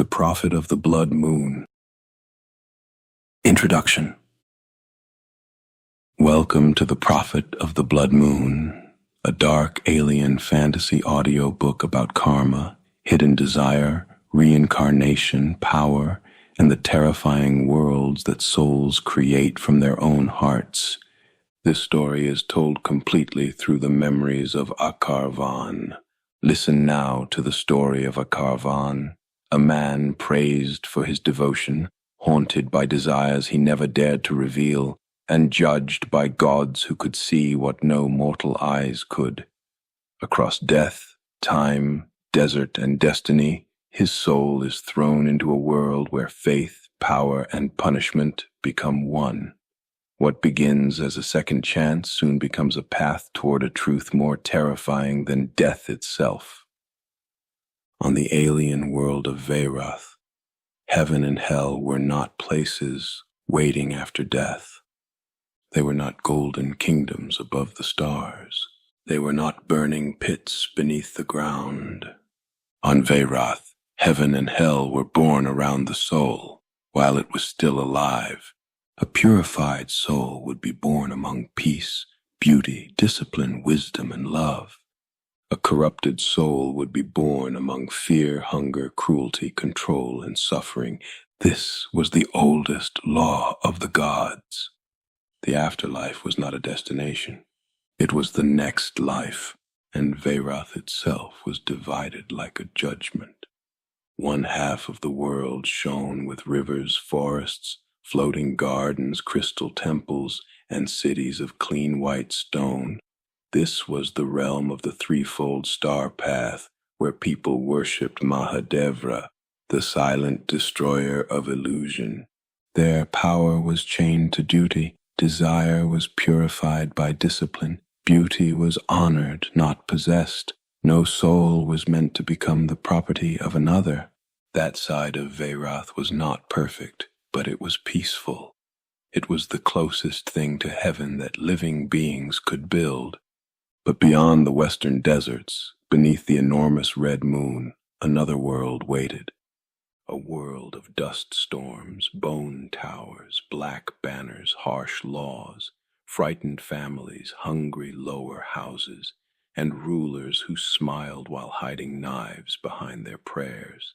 The Prophet of the Blood Moon. Introduction. Welcome to The Prophet of the Blood Moon, a dark alien fantasy audiobook about karma, hidden desire, reincarnation, power, and the terrifying worlds that souls create from their own hearts. This story is told completely through the memories of Akar Vaan. Listen now to the story of Akar Vaan, a man praised for his devotion, haunted by desires he never dared to reveal, and judged by gods who could see what no mortal eyes could. Across death, time, desert, and destiny, his soul is thrown into a world where faith, power, and punishment become one. What begins as a second chance soon becomes a path toward a truth more terrifying than death itself. On the alien world of Veyrath, heaven and hell were not places waiting after death. They were not golden kingdoms above the stars. They were not burning pits beneath the ground. On Veyrath, heaven and hell were born around the soul, while it was still alive. A purified soul would be born among peace, beauty, discipline, wisdom, and love. A corrupted soul would be born among fear, hunger, cruelty, control, and suffering. This was the oldest law of the gods. The afterlife was not a destination. It was the next life, and Veyrath itself was divided like a judgment. One half of the world shone with rivers, forests, floating gardens, crystal temples, and cities of clean white stone. This was the realm of the threefold star path, where people worshipped Mahadevra, the silent destroyer of illusion. Their power was chained to duty, desire was purified by discipline, beauty was honored, not possessed. No soul was meant to become the property of another. That side of Veyrath was not perfect, but it was peaceful. It was the closest thing to heaven that living beings could build. But beyond the western deserts, beneath the enormous red moon, another world waited. A world of dust storms, bone towers, black banners, harsh laws, frightened families, hungry lower houses, and rulers who smiled while hiding knives behind their prayers.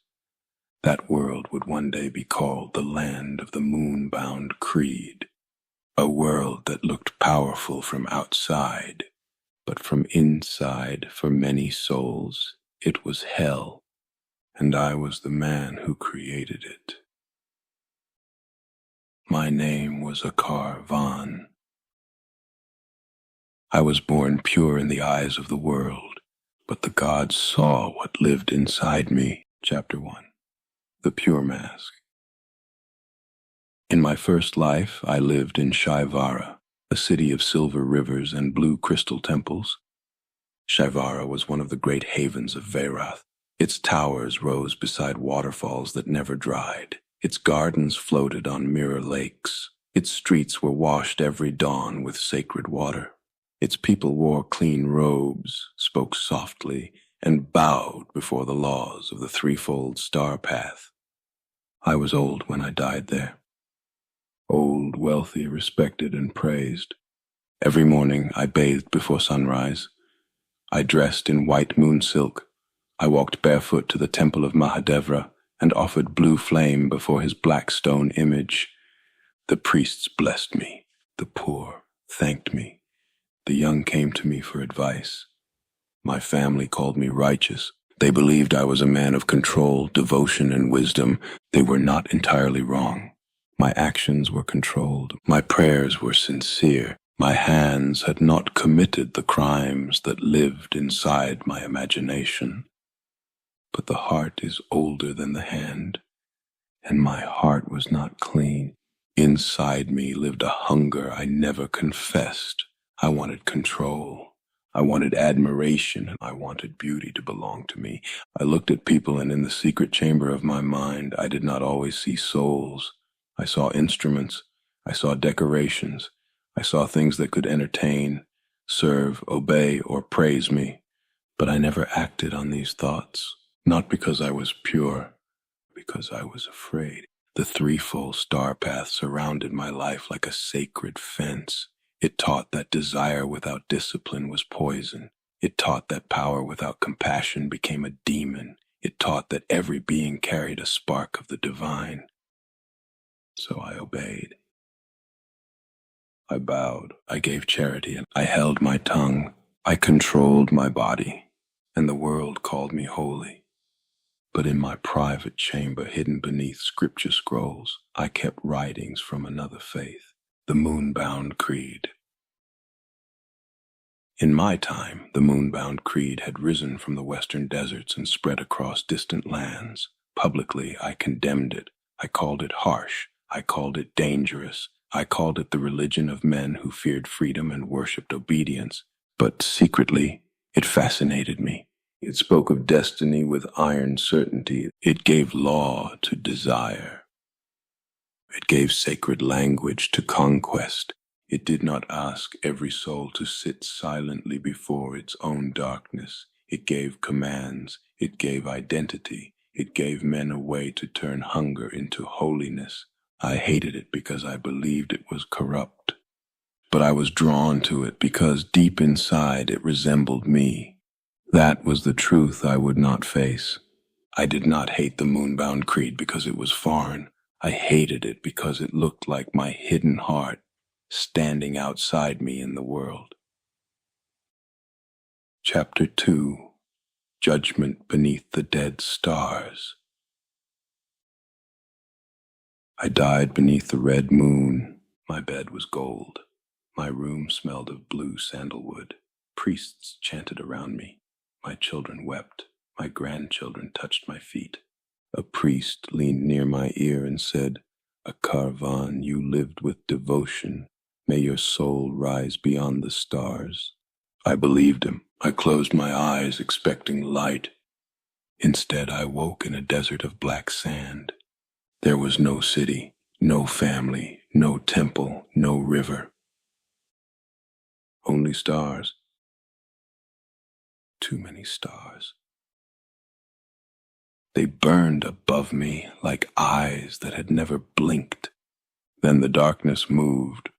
That world would one day be called the land of the moon-bound creed, a world that looked powerful from outside, but from inside, for many souls, it was hell, and I was the man who created it. My name was Akar Vaan. I was born pure in the eyes of the world, but the gods saw what lived inside me. Chapter 1. The Pure Mask. In my first life, I lived in Shivara, a city of silver rivers and blue crystal temples. Shivara was one of the great havens of Veyrath. Its towers rose beside waterfalls that never dried. Its gardens floated on mirror lakes. Its streets were washed every dawn with sacred water. Its people wore clean robes, spoke softly, and bowed before the laws of the threefold star path. I was old when I died there. Old, wealthy, respected, and praised. Every morning I bathed before sunrise. I dressed in white moon silk. I walked barefoot to the temple of Mahadevra and offered blue flame before his black stone image. The priests blessed me. The poor thanked me. The young came to me for advice. My family called me righteous. They believed I was a man of control, devotion, and wisdom. They were not entirely wrong. My actions were controlled. My prayers were sincere. My hands had not committed the crimes that lived inside my imagination. But the heart is older than the hand, and my heart was not clean. Inside me lived a hunger I never confessed. I wanted control. I wanted admiration, and I wanted beauty to belong to me. I looked at people, and in the secret chamber of my mind, I did not always see souls. I saw instruments, I saw decorations, I saw things that could entertain, serve, obey, or praise me. But I never acted on these thoughts, not because I was pure, because I was afraid. The threefold star path surrounded my life like a sacred fence. It taught that desire without discipline was poison. It taught that power without compassion became a demon. It taught that every being carried a spark of the divine. So I obeyed. I bowed, I gave charity, and I held my tongue. I controlled my body, and the world called me holy. But in my private chamber, hidden beneath scripture scrolls, I kept writings from another faith, the moon-bound creed. In my time, the moon-bound creed had risen from the western deserts and spread across distant lands. Publicly, I condemned it. I called it harsh. I called it dangerous. I called it the religion of men who feared freedom and worshipped obedience. But secretly, it fascinated me. It spoke of destiny with iron certainty. It gave law to desire. It gave sacred language to conquest. It did not ask every soul to sit silently before its own darkness. It gave commands. It gave identity. It gave men a way to turn hunger into holiness. I hated it because I believed it was corrupt. But I was drawn to it because deep inside it resembled me. That was the truth I would not face. I did not hate the moonbound creed because it was foreign. I hated it because it looked like my hidden heart standing outside me in the world. Chapter 2: Judgment Beneath the Dead Stars. I died beneath the red moon. My bed was gold. My room smelled of blue sandalwood. Priests chanted around me. My children wept. My grandchildren touched my feet. A priest leaned near my ear and said, "Akar Vaan, you lived with devotion. May your soul rise beyond the stars." I believed him. I closed my eyes, expecting light. Instead, I woke in a desert of black sand. There was no city, no family, no temple, no river. Only stars. Too many stars. They burned above me like eyes that had never blinked. Then the darkness moved.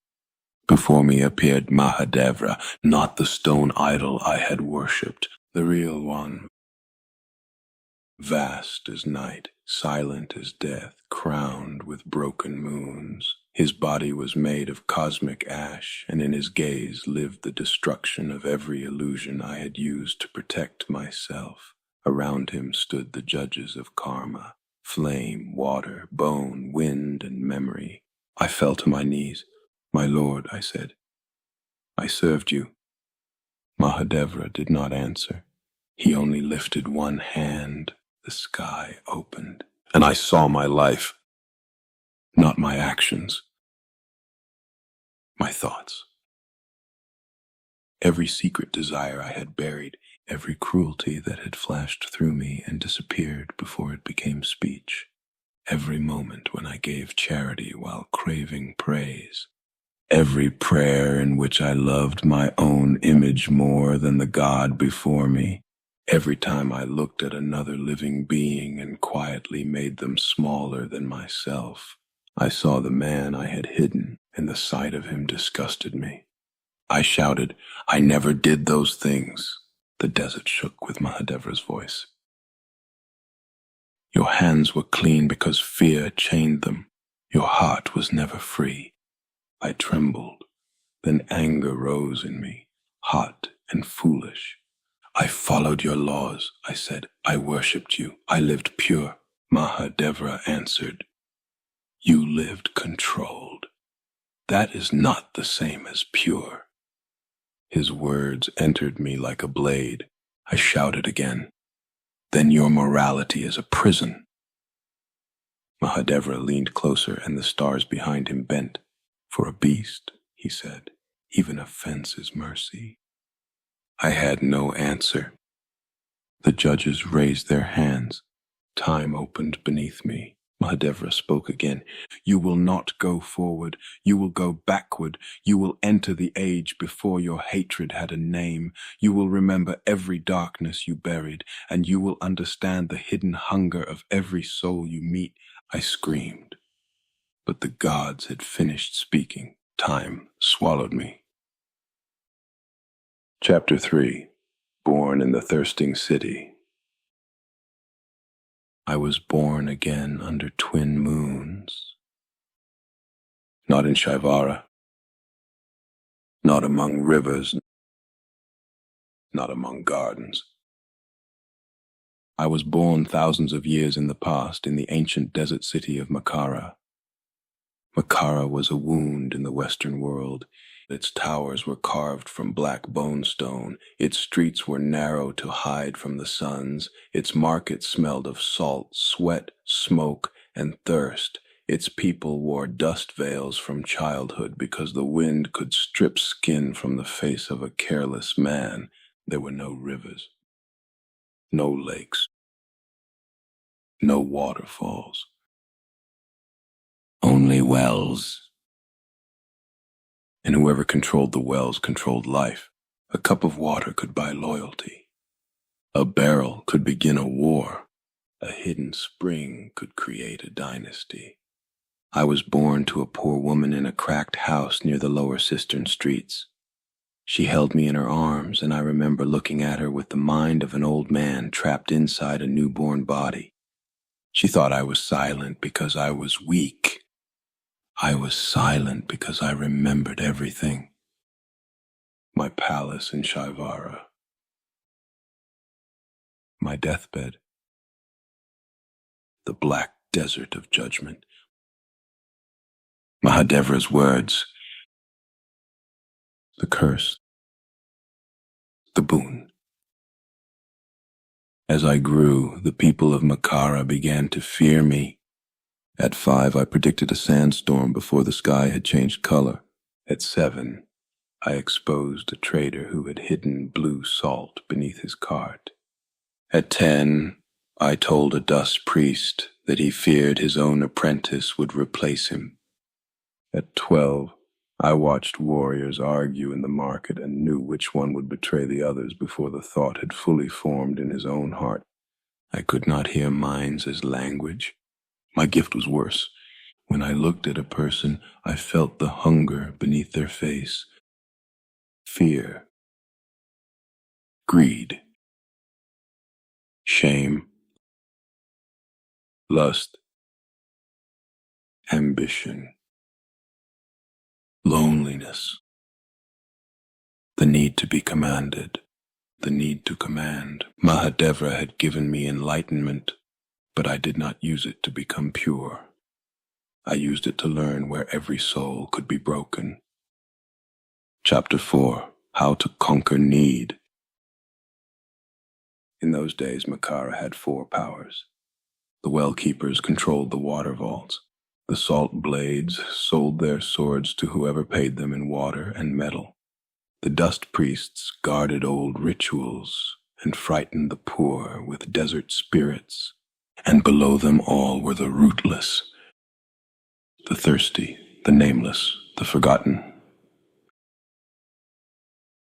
Before me appeared Mahadevra, not the stone idol I had worshipped, the real one. Vast as night, silent as death, crowned with broken moons. His body was made of cosmic ash, and in his gaze lived the destruction of every illusion I had used to protect myself. Around him stood the judges of karma, flame, water, bone, wind, and memory. I fell to my knees. "My lord," I said, "I served you." Mahadevra did not answer. He only lifted one hand. The sky opened, and I saw my life, not my actions, my thoughts. Every secret desire I had buried, every cruelty that had flashed through me and disappeared before it became speech, every moment when I gave charity while craving praise, every prayer in which I loved my own image more than the God before me. Every time I looked at another living being and quietly made them smaller than myself, I saw the man I had hidden, and the sight of him disgusted me. I shouted, "I never did those things." The desert shook with Mahadevra's voice. "Your hands were clean because fear chained them. Your heart was never free." I trembled. Then anger rose in me, hot and foolish. "I followed your laws," I said. "I worshipped you. I lived pure." Mahadevra answered, "You lived controlled. That is not the same as pure." His words entered me like a blade. I shouted again, "Then your morality is a prison." Mahadevra leaned closer, and the stars behind him bent. "For a beast," he said, "even a fence is mercy." I had no answer. The judges raised their hands. Time opened beneath me. Mahadevra spoke again. You will not go forward. You will go backward. You will enter the age before your hatred had a name. You will remember every darkness you buried, and you will understand the hidden hunger of every soul you meet. I screamed, but the gods had finished speaking. Time swallowed me. Chapter 3. Born in the Thirsting City. I was born again under twin moons. Not in Shaivara, not among rivers, not among gardens. I was born thousands of years in the past in the ancient desert city of Makkara. Makkara was a wound in the Western world. Its towers were carved from black bone stone. Its streets were narrow to hide from the suns. Its market smelled of salt, sweat, smoke, and thirst. Its people wore dust veils from childhood because the wind could strip skin from the face of a careless man. There were no rivers, no lakes, no waterfalls, only wells. And whoever controlled the wells controlled life. A cup of water could buy loyalty. A barrel could begin a war. A hidden spring could create a dynasty. I was born to a poor woman in a cracked house near the lower cistern streets. She held me in her arms, and I remember looking at her with the mind of an old man trapped inside a newborn body. She thought I was silent because I was weak. I was silent because I remembered everything. My palace in Shaivara. My deathbed. The black desert of judgment. Mahadevra's words. The curse. The boon. As I grew, the people of Makkara began to fear me. At 5, I predicted a sandstorm before the sky had changed color. At 7, I exposed a trader who had hidden blue salt beneath his cart. At 10, I told a dust priest that he feared his own apprentice would replace him. At 12, I watched warriors argue in the market and knew which one would betray the others before the thought had fully formed in his own heart. I could not hear minds as language. My gift was worse. When I looked at a person, I felt the hunger beneath their face. Fear. Greed. Shame. Lust. Ambition. Loneliness. The need to be commanded. The need to command. Mahadevra had given me enlightenment, but I did not use it to become pure. I used it to learn where every soul could be broken. Chapter 4. How to Conquer Need. In those days, Makkara had 4 powers. The well keepers controlled the water vaults. The salt blades sold their swords to whoever paid them in water and metal. The dust priests guarded old rituals and frightened the poor with desert spirits. And below them all were the rootless, the thirsty, the nameless, the forgotten.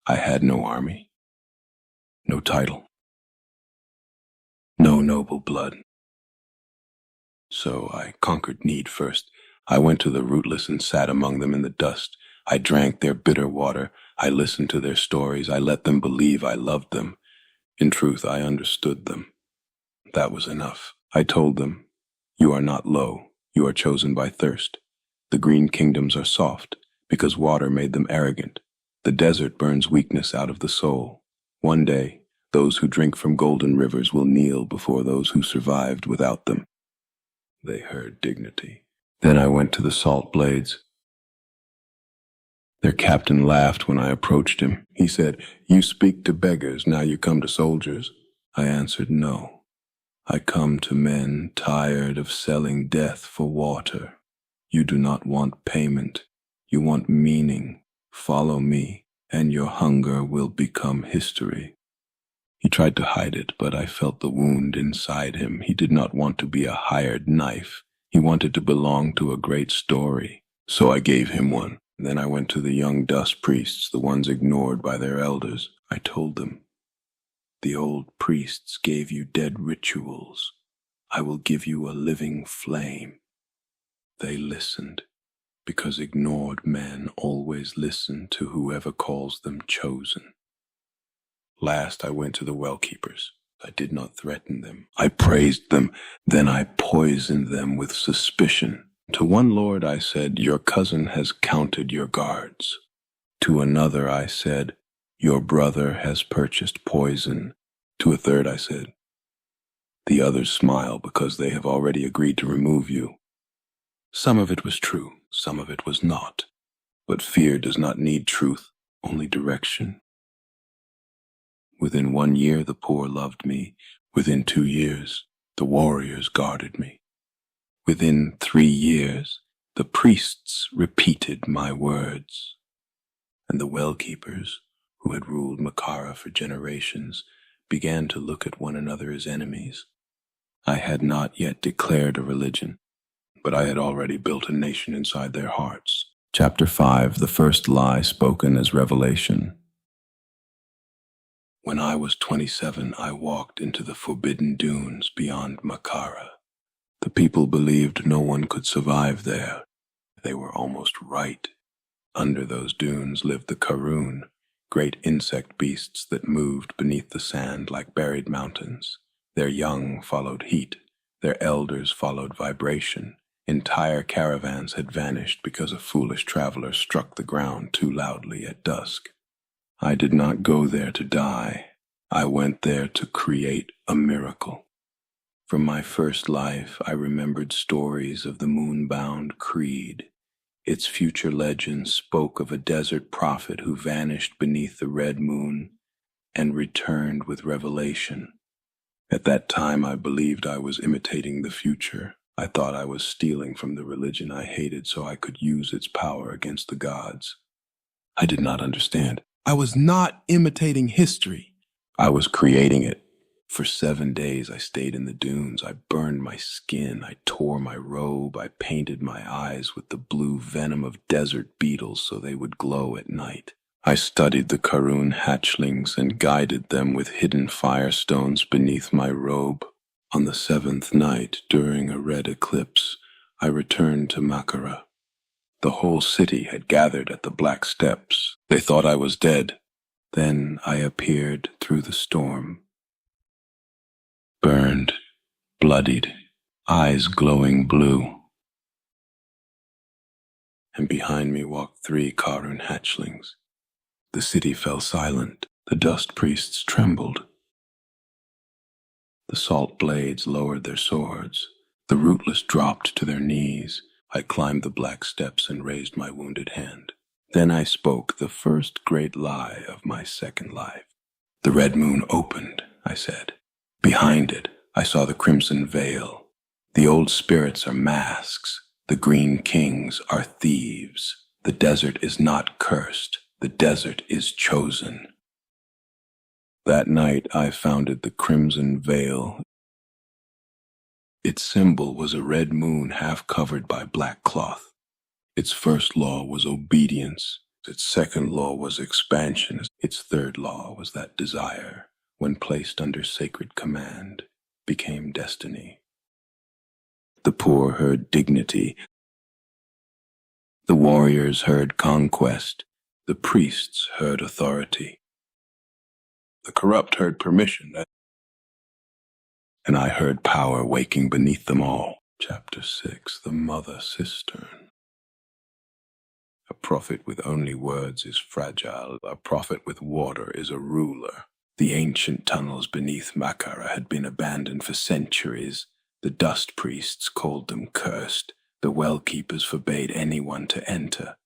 I had no army, no title, no noble blood. So I conquered need first. I went to the rootless and sat among them in the dust. I drank their bitter water. I listened to their stories. I let them believe I loved them. In truth, I understood them. That was enough. I told them, you are not low. You are chosen by thirst. The green kingdoms are soft because water made them arrogant. The desert burns weakness out of the soul. One day, those who drink from golden rivers will kneel before those who survived without them. They heard dignity. Then I went to the salt blades. Their captain laughed when I approached him. He said, you speak to beggars, now you come to soldiers. I answered, no. I come to men tired of selling death for water. You do not want payment. You want meaning. Follow me, and your hunger will become history. He tried to hide it, but I felt the wound inside him. He did not want to be a hired knife. He wanted to belong to a great story, so I gave him one. Then I went to the young dust priests, the ones ignored by their elders. I told them, "The old priests gave you dead rituals. I will give you a living flame." They listened, because ignored men always listen to whoever calls them chosen. Last I went to the well-keepers. I did not threaten them. I praised them. Then I poisoned them with suspicion. To one lord I said, "Your cousin has counted your guards." To another I said, "Your brother has purchased poison." To a third I said, "The others smile because they have already agreed to remove you." Some of it was true, some of it was not. But fear does not need truth, only direction. Within 1 year, the poor loved me. Within 2 years, the warriors guarded me. Within 3 years, the priests repeated my words. And the well-keepers, who had ruled Makkara for generations, began to look at one another as enemies. I had not yet declared a religion, but I had already built a nation inside their hearts. Chapter 5, the first lie spoken as revelation. When I was 27, I walked into the forbidden dunes beyond Makkara. The people believed no one could survive there. They were almost right. Under those dunes lived the Karun, great insect beasts that moved beneath the sand like buried mountains. Their young followed heat. Their elders followed vibration. Entire caravans had vanished because a foolish traveler struck the ground too loudly at dusk. I did not go there to die. I went there to create a miracle. From my first life, I remembered stories of the moon-bound creed. Its future legends spoke of a desert prophet who vanished beneath the red moon and returned with revelation. At that time, I believed I was imitating the future. I thought I was stealing from the religion I hated so I could use its power against the gods. I did not understand. I was not imitating history. I was creating it. For 7 days I stayed in the dunes. I burned my skin. I tore my robe. I painted my eyes with the blue venom of desert beetles so they would glow at night. I studied the Karun hatchlings and guided them with hidden firestones beneath my robe. On the 7th night, during a red eclipse, I returned to Makkara. The whole city had gathered at the black steps. They thought I was dead. Then I appeared through the storm. Burned, bloodied, eyes glowing blue. And behind me walked 3 Karun hatchlings. The city fell silent. The dust priests trembled. The salt blades lowered their swords. The rootless dropped to their knees. I climbed the black steps and raised my wounded hand. Then I spoke the first great lie of my second life. "The red moon opened," I said. "Behind it, I saw the crimson veil. The old spirits are masks. The green kings are thieves. The desert is not cursed. The desert is chosen." That night I founded the Crimson Veil. Its symbol was a red moon half covered by black cloth. Its first law was obedience. Its second law was expansion. Its third law was that desire, when placed under sacred command, became destiny. The poor heard dignity. The warriors heard conquest. The priests heard authority. The corrupt heard permission, and I heard power waking beneath them all. Chapter 6, the Mother Cistern. A prophet with only words is fragile. A prophet with water is a ruler. The ancient tunnels beneath Makkara had been abandoned for centuries. The dust priests called them cursed. The well-keepers forbade anyone to enter.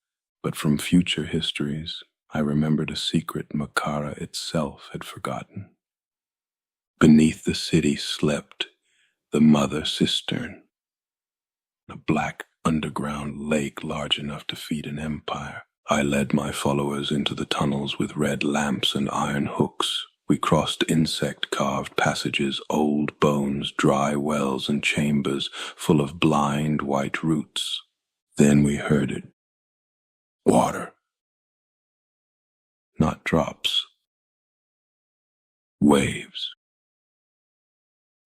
But from future histories, I remembered a secret Makkara itself had forgotten. Beneath the city slept the Mother Cistern, a black underground lake large enough to feed an empire. I led my followers into the tunnels with red lamps and iron hooks. We crossed insect-carved passages, old bones, dry wells and chambers full of blind white roots. Then we heard it. Water. Not drops. Waves.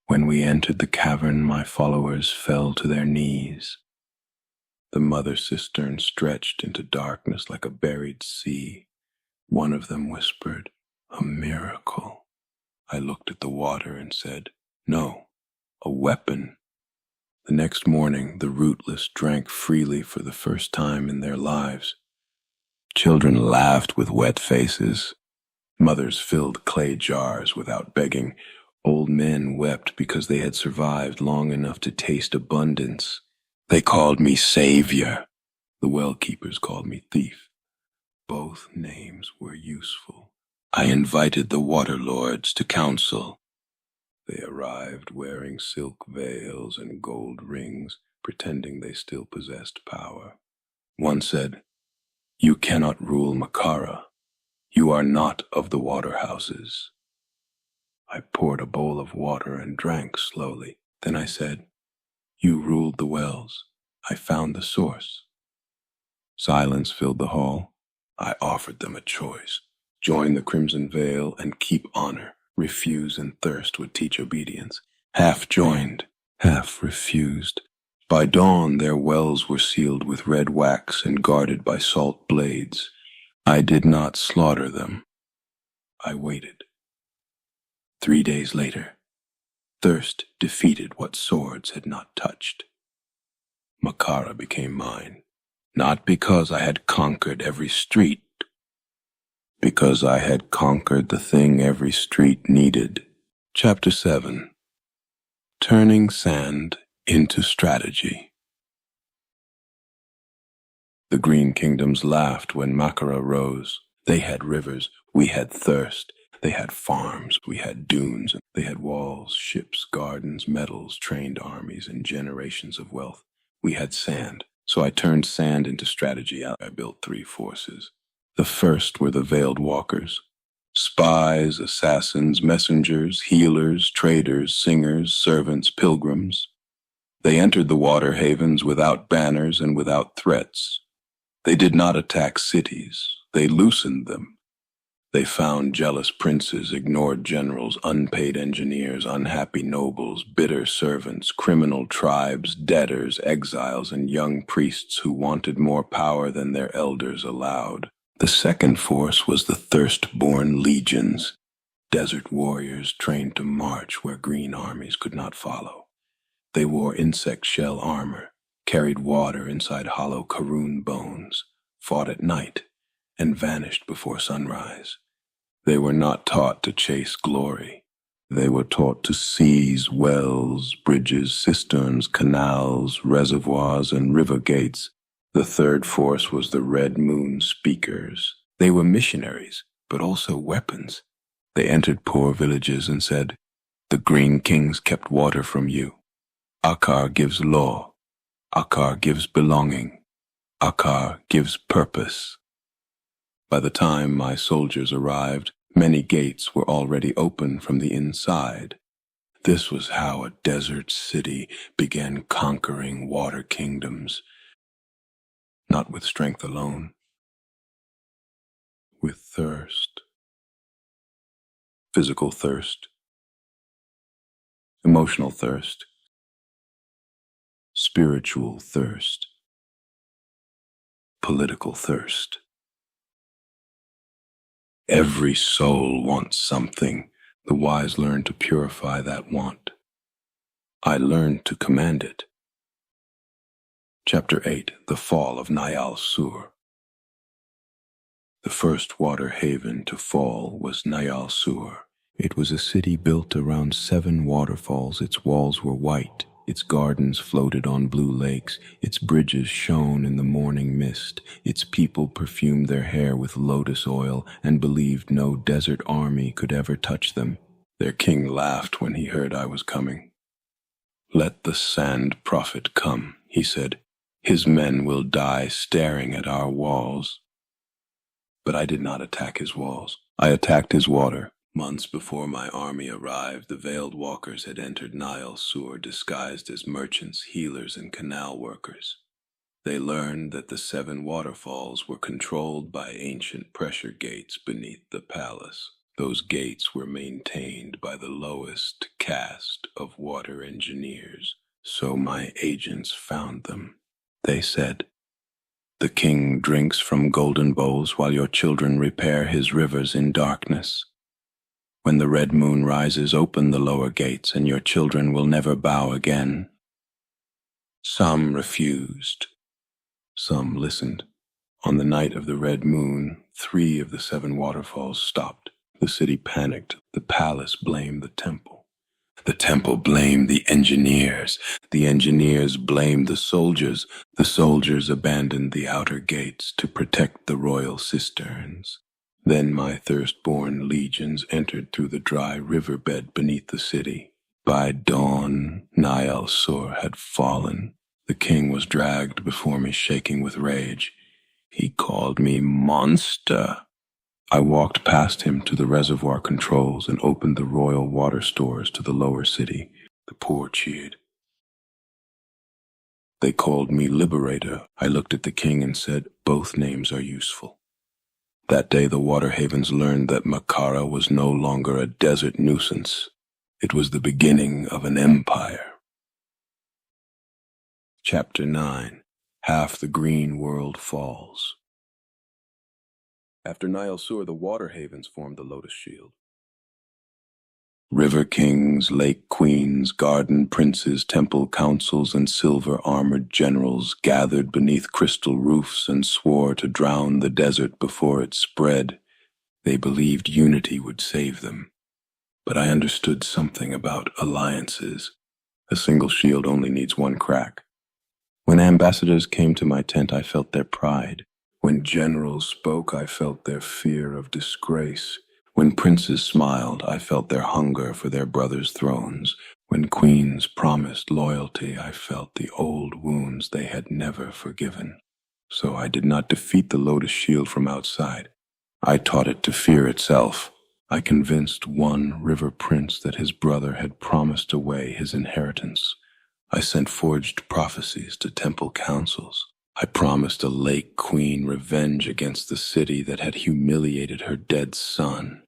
When we entered the cavern, my followers fell to their knees. The mother cistern stretched into darkness like a buried sea. One of them whispered, "A miracle." I looked at the water and said, "No, a weapon." The next morning, the rootless drank freely for the first time in their lives. Children laughed with wet faces. Mothers filled clay jars without begging. Old men wept because they had survived long enough to taste abundance. They called me savior. The well-keepers called me thief. Both names were useful. I invited the water lords to council. They arrived wearing silk veils and gold rings, pretending they still possessed power. One said, "You cannot rule Makkara. You are not of the water houses." I poured a bowl of water and drank slowly. Then I said, "You ruled the wells. I found the source." Silence filled the hall. I offered them a choice. Join the Crimson Veil and keep honor. Refuse and thirst would teach obedience. Half joined, half refused. By dawn their wells were sealed with red wax and guarded by salt blades. I did not slaughter them. I waited. 3 days later, thirst defeated what swords had not touched. Makkara became mine, not because I had conquered every street, because I had conquered the thing every street needed. Chapter 7. Turning Sand into Strategy. The Green Kingdoms laughed when Makkara rose. They had rivers, we had thirst. They had farms, we had dunes. They had walls, ships, gardens, metals, trained armies, and generations of wealth. We had sand, so I turned sand into strategy. I built 3 forces. The first were the veiled walkers. Spies, assassins, messengers, healers, traders, singers, servants, pilgrims. They entered the water havens without banners and without threats. They did not attack cities. They loosened them. They found jealous princes, ignored generals, unpaid engineers, unhappy nobles, bitter servants, criminal tribes, debtors, exiles, and young priests who wanted more power than their elders allowed. The second force was the thirst-born legions, desert warriors trained to march where green armies could not follow. They wore insect shell armor, carried water inside hollow Karun bones, fought at night, and vanished before sunrise. They were not taught to chase glory. They were taught to seize wells, bridges, cisterns, canals, reservoirs, and river gates. The third force was the Red Moon Speakers. They were missionaries, but also weapons. They entered poor villages and said, "The Green Kings kept water from you. Akar gives law. Akar gives belonging. Akar gives purpose." By the time my soldiers arrived, many gates were already open from the inside. This was how a desert city began conquering water kingdoms. Not with strength alone, with thirst. Physical thirst, emotional thirst, spiritual thirst, political thirst. Every soul wants something. The wise learn to purify that want. I learned to command it. Chapter 8. The Fall of Nyal Sur. The first water haven to fall was Nyal Sur. It was a city built around 7 waterfalls. Its walls were white. Its gardens floated on blue lakes. Its bridges shone in the morning mist. Its people perfumed their hair with lotus oil and believed no desert army could ever touch them. Their king laughed when he heard I was coming. "Let the sand prophet come," he said. "His men will die staring at our walls." But I did not attack his walls. I attacked his water. Months before my army arrived, the veiled walkers had entered Nile Sur disguised as merchants, healers, and canal workers. They learned that the 7 waterfalls were controlled by ancient pressure gates beneath the palace. Those gates were maintained by the lowest caste of water engineers, so my agents found them. They said, "The king drinks from golden bowls while your children repair his rivers in darkness. When the red moon rises, open the lower gates, and your children will never bow again." Some refused. Some listened. On the night of the red moon, 3 of the 7 waterfalls stopped. The city panicked. The palace blamed the temple. The temple blamed the engineers. The engineers blamed the soldiers. The soldiers abandoned the outer gates to protect the royal cisterns. Then my thirst-born legions entered through the dry riverbed beneath the city. By dawn, Nile Sur had fallen. The king was dragged before me, shaking with rage. He called me monster. I walked past him to the reservoir controls and opened the royal water stores to the lower city. The poor cheered. They called me liberator. I looked at the king and said, "Both names are useful." That day the water havens learned that Makkara was no longer a desert nuisance. It was the beginning of an empire. Chapter 9. Half the green world falls. After Nile Sur, the water havens formed the Lotus Shield. River kings, lake queens, garden princes, temple councils, and silver-armored generals gathered beneath crystal roofs and swore to drown the desert before it spread. They believed unity would save them. But I understood something about alliances. A single shield only needs 1 crack. When ambassadors came to my tent, I felt their pride. When generals spoke, I felt their fear of disgrace. When princes smiled, I felt their hunger for their brothers' thrones. When queens promised loyalty, I felt the old wounds they had never forgiven. So I did not defeat the Lotus Shield from outside. I taught it to fear itself. I convinced one river prince that his brother had promised away his inheritance. I sent forged prophecies to temple councils. I promised a lake queen revenge against the city that had humiliated her dead son.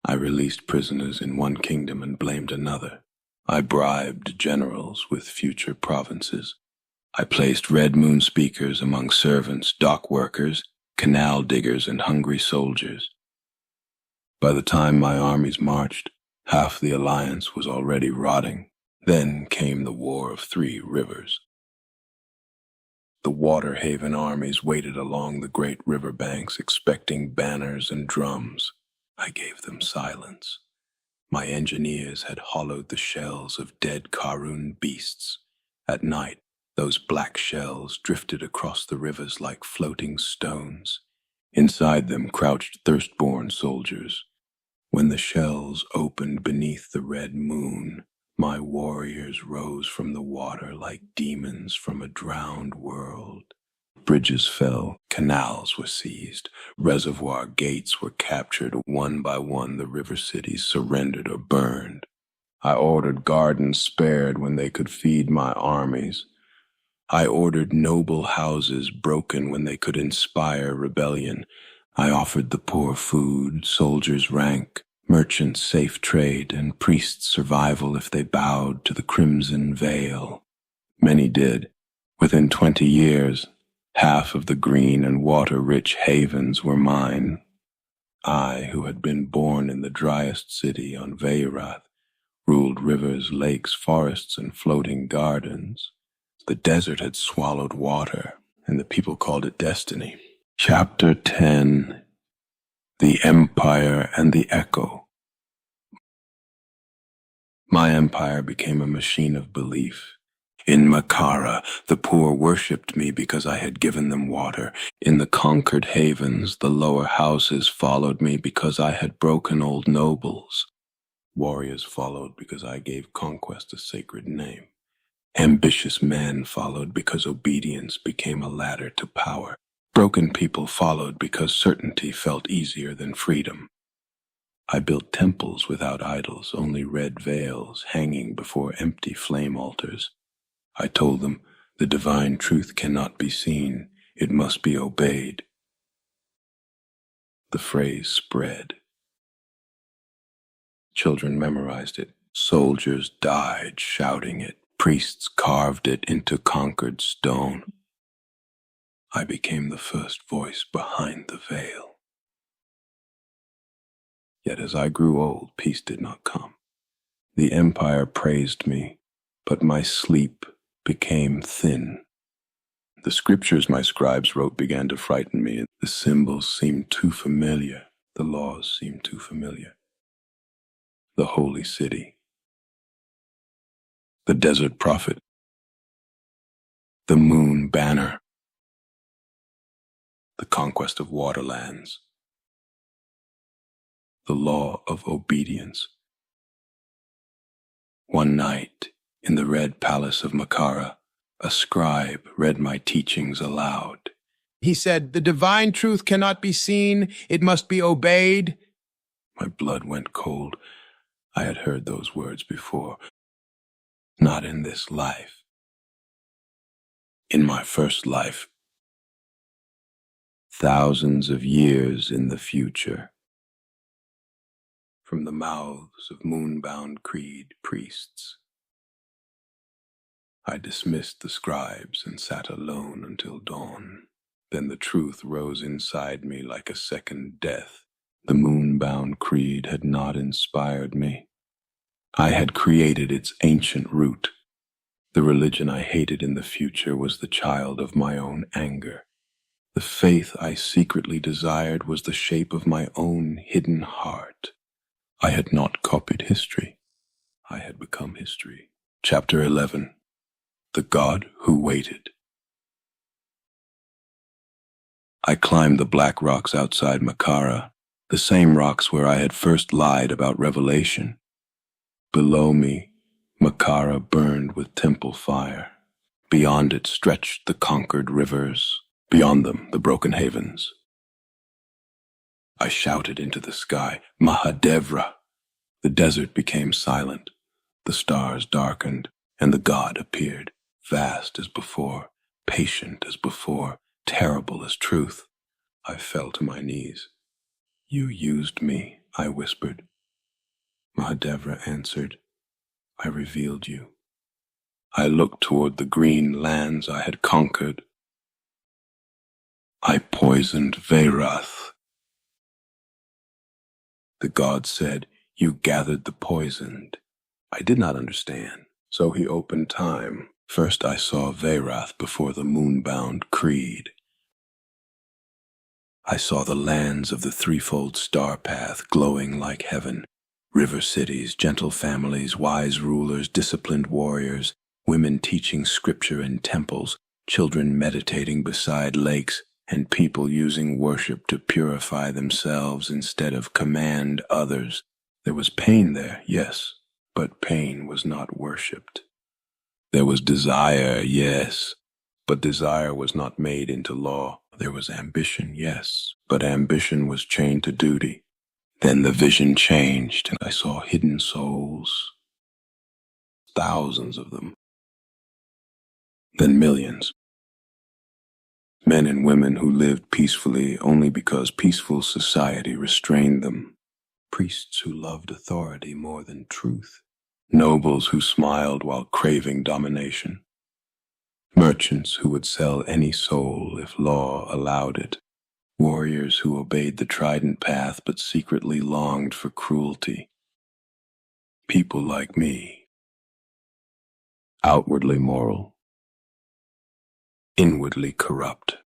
I released prisoners in one kingdom and blamed another. I bribed generals with future provinces. I placed red moon speakers among servants, dock workers, canal diggers, and hungry soldiers. By the time my armies marched, half the alliance was already rotting. Then came the War of 3 Rivers. The water haven armies waited along the great river banks, expecting banners and drums. I gave them silence. My engineers had hollowed the shells of dead Karun beasts. At night, those black shells drifted across the rivers like floating stones. Inside them crouched thirst-born soldiers. When the shells opened beneath the red moon, my warriors rose from the water like demons from a drowned world. Bridges fell, canals were seized, reservoir gates were captured. One by one, the river cities surrendered or burned. I ordered gardens spared when they could feed my armies. I ordered noble houses broken when they could inspire rebellion. I offered the poor food, soldiers rank, merchants safe trade, and priests survival if they bowed to the crimson veil. Many did. Within 20 years, half of the green and water-rich havens were mine. I, who had been born in the driest city on Veyrath, ruled rivers, lakes, forests, and floating gardens. The desert had swallowed water, and the people called it destiny. Chapter 10. The Empire and the Echo. My empire became a machine of belief. In Makkara, the poor worshipped me because I had given them water. In the conquered havens, the lower houses followed me because I had broken old nobles. Warriors followed because I gave conquest a sacred name. Ambitious men followed because obedience became a ladder to power. Broken people followed because certainty felt easier than freedom. I built temples without idols, only red veils hanging before empty flame altars. I told them, the divine truth cannot be seen, it must be obeyed. The phrase spread. Children memorized it. Soldiers died shouting it. Priests carved it into conquered stone. I became the first voice behind the veil. Yet as I grew old, peace did not come. The empire praised me, but my sleep became thin. The scriptures my scribes wrote began to frighten me. The symbols seemed too familiar. The laws seemed too familiar. The holy city. The desert prophet. The moon banner. The conquest of waterlands. The law of obedience. One night, in the red palace of Makkara, a scribe read my teachings aloud. He said, the divine truth cannot be seen, it must be obeyed. My blood went cold. I had heard those words before. Not in this life. In my first life. Thousands of years in the future. From the mouths of moon-bound creed priests. I dismissed the scribes and sat alone until dawn. Then the truth rose inside me like a second death. The moon-bound creed had not inspired me. I had created its ancient root. The religion I hated in the future was the child of my own anger. The faith I secretly desired was the shape of my own hidden heart. I had not copied history. I had become history. Chapter 11. The God Who Waited. I climbed the black rocks outside Makkara, the same rocks where I had first lied about revelation. Below me, Makkara burned with temple fire. Beyond it stretched the conquered rivers. Beyond them, the broken havens. I shouted into the sky, Mahadevra. The desert became silent. The stars darkened, and the God appeared, vast as before, patient as before, terrible as truth. I fell to my knees. You used me, I whispered. Mahadevra answered, I revealed you. I looked toward the green lands I had conquered. I poisoned Veyrath. The god said, you gathered the poisoned. I did not understand, so he opened time. First I saw Veyrath before the moon-bound creed. I saw the lands of the threefold star path glowing like heaven. River cities, gentle families, wise rulers, disciplined warriors, women teaching scripture in temples, children meditating beside lakes, and people using worship to purify themselves instead of command others. There was pain there, yes, but pain was not worshipped. There was desire, yes, but desire was not made into law. There was ambition, yes, but ambition was chained to duty. Then the vision changed, and I saw hidden souls, thousands of them, then millions. Men and women who lived peacefully only because peaceful society restrained them. Priests who loved authority more than truth. Nobles who smiled while craving domination. Merchants who would sell any soul if law allowed it. Warriors who obeyed the trident path but secretly longed for cruelty. People like me. Outwardly moral. Inwardly corrupt.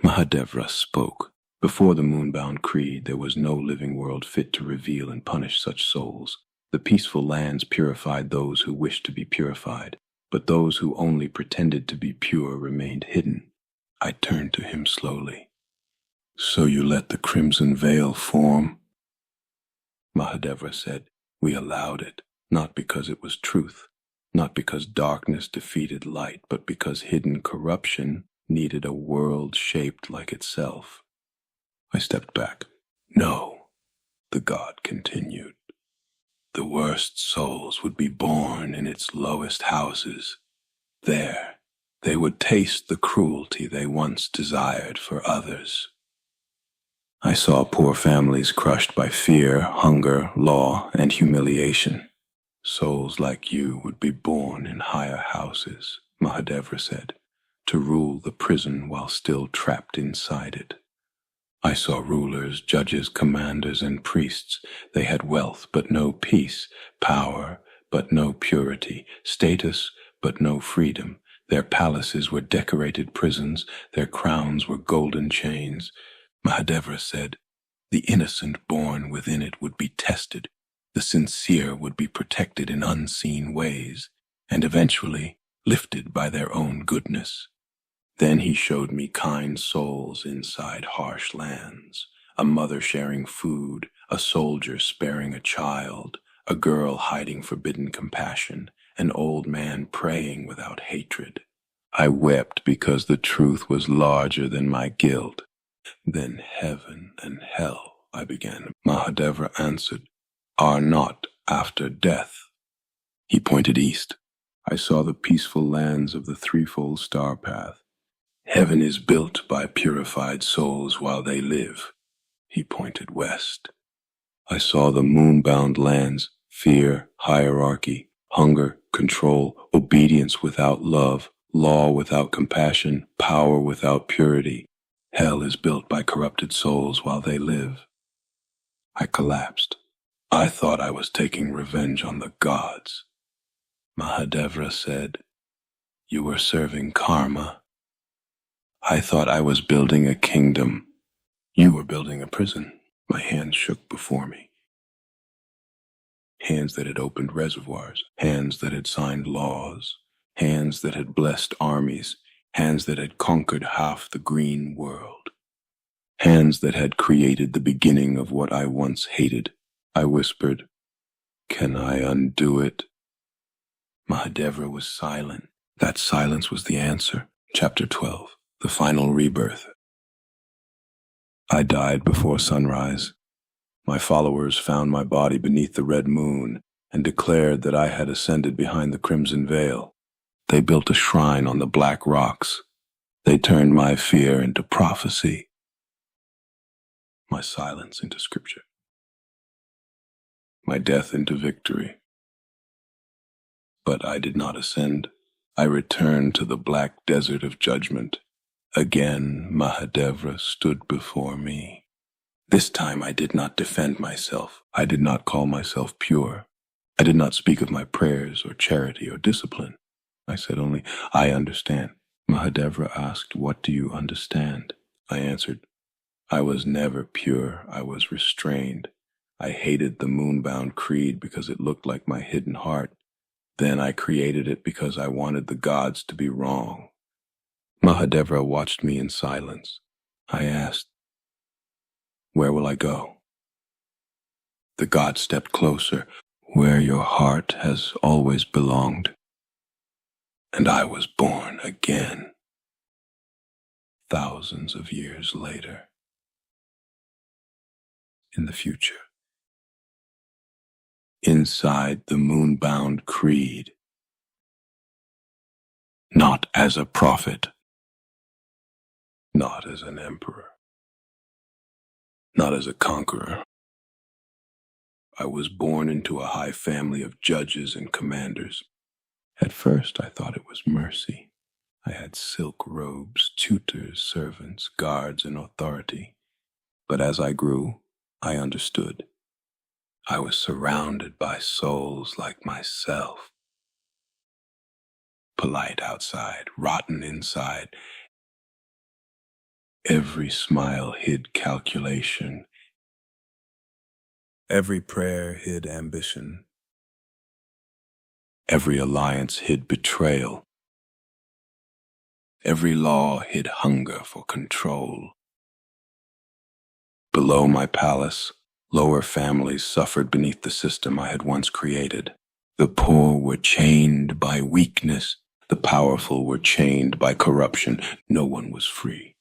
Mahadevra spoke. Before the moonbound creed, there was no living world fit to reveal and punish such souls. The peaceful lands purified those who wished to be purified, but those who only pretended to be pure remained hidden. I turned to him slowly. So you let the crimson veil form? Mahadevra said, we allowed it, not because it was truth, not because darkness defeated light, but because hidden corruption needed a world shaped like itself. I stepped back. No, the god continued. The worst souls would be born in its lowest houses. There, they would taste the cruelty they once desired for others. I saw poor families crushed by fear, hunger, law, and humiliation. Souls like you would be born in higher houses, Mahadevra said, to rule the prison while still trapped inside it. I saw rulers, judges, commanders, and priests. They had wealth but no peace, power but no purity, status but no freedom. Their palaces were decorated prisons, their crowns were golden chains. Mahadevra said, the innocent born within it would be tested, the sincere would be protected in unseen ways, and eventually lifted by their own goodness. Then he showed me kind souls inside harsh lands, a mother sharing food, a soldier sparing a child, a girl hiding forbidden compassion, an old man praying without hatred. I wept because the truth was larger than my guilt. Then heaven and hell, I began. Mahadevra answered, are not after death. He pointed east. I saw the peaceful lands of the threefold star path. Heaven is built by purified souls while they live. He pointed west. I saw the moon-bound lands, fear, hierarchy, hunger, control, obedience without love, law without compassion, power without purity. Hell is built by corrupted souls while they live. I collapsed. I thought I was taking revenge on the gods. Mahadevra said, you were serving karma. I thought I was building a kingdom. You were building a prison. My hands shook before me. Hands that had opened reservoirs, hands that had signed laws, hands that had blessed armies, hands that had conquered half the green world, hands that had created the beginning of what I once hated. I whispered, can I undo it? Mahadevra was silent. That silence was the answer. Chapter 12. The Final Rebirth. I died before sunrise. My followers found my body beneath the red moon and declared that I had ascended behind the crimson veil. They built a shrine on the black rocks. They turned my fear into prophecy, my silence into scripture, my death into victory. But I did not ascend. I returned to the black desert of judgment. Again, Mahadevra stood before me. This time I did not defend myself. I did not call myself pure. I did not speak of my prayers or charity or discipline. I said only, I understand. Mahadevra asked, what do you understand? I answered, I was never pure. I was restrained. I hated the moon-bound creed because it looked like my hidden heart. Then I created it because I wanted the gods to be wrong. Mahadevra watched me in silence. I asked, where will I go? The god stepped closer, where your heart has always belonged. And I was born again, thousands of years later, in the future. Inside the moon-bound creed, not as a prophet, not as an emperor, not as a conqueror. I was born into a high family of judges and commanders. At first I thought it was mercy. I had silk robes, tutors, servants, guards, and authority. But as I grew, I understood. I was surrounded by souls like myself. Polite outside, rotten inside. Every smile hid calculation. Every prayer hid ambition. Every alliance hid betrayal. Every law hid hunger for control. Below my palace, lower families suffered beneath the system I had once created. The poor were chained by weakness. The powerful were chained by corruption. No one was free.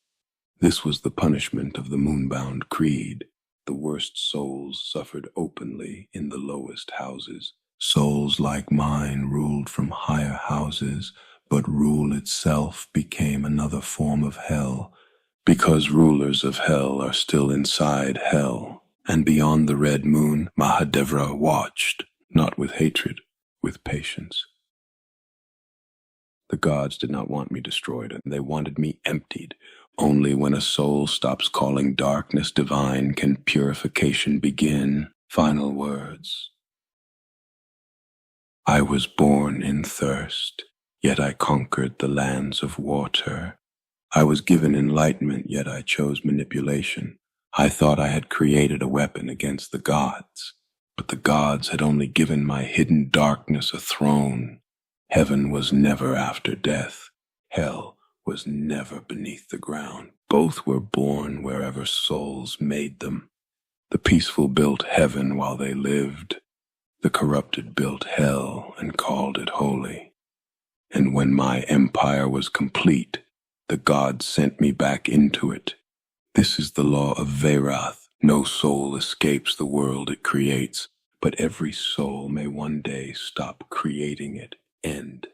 This was the punishment of the moon-bound creed. The worst souls suffered openly in the lowest houses. Souls like mine ruled from higher houses, but rule itself became another form of hell, because rulers of hell are still inside hell. And beyond the red moon, Mahadevra watched, not with hatred, with patience. The gods did not want me destroyed, and they wanted me emptied. Only when a soul stops calling darkness divine can purification begin. Final words. I was born in thirst, yet I conquered the lands of water. I was given enlightenment, yet I chose manipulation. I thought I had created a weapon against the gods, but the gods had only given my hidden darkness a throne. Heaven was never after death. Hell was never beneath the ground. Both were born wherever souls made them. The peaceful built heaven while they lived. The corrupted built hell and called it holy. And when my empire was complete, the gods sent me back into it. This is the law of Veyrath. No soul escapes the world it creates, but every soul may one day stop creating it. End.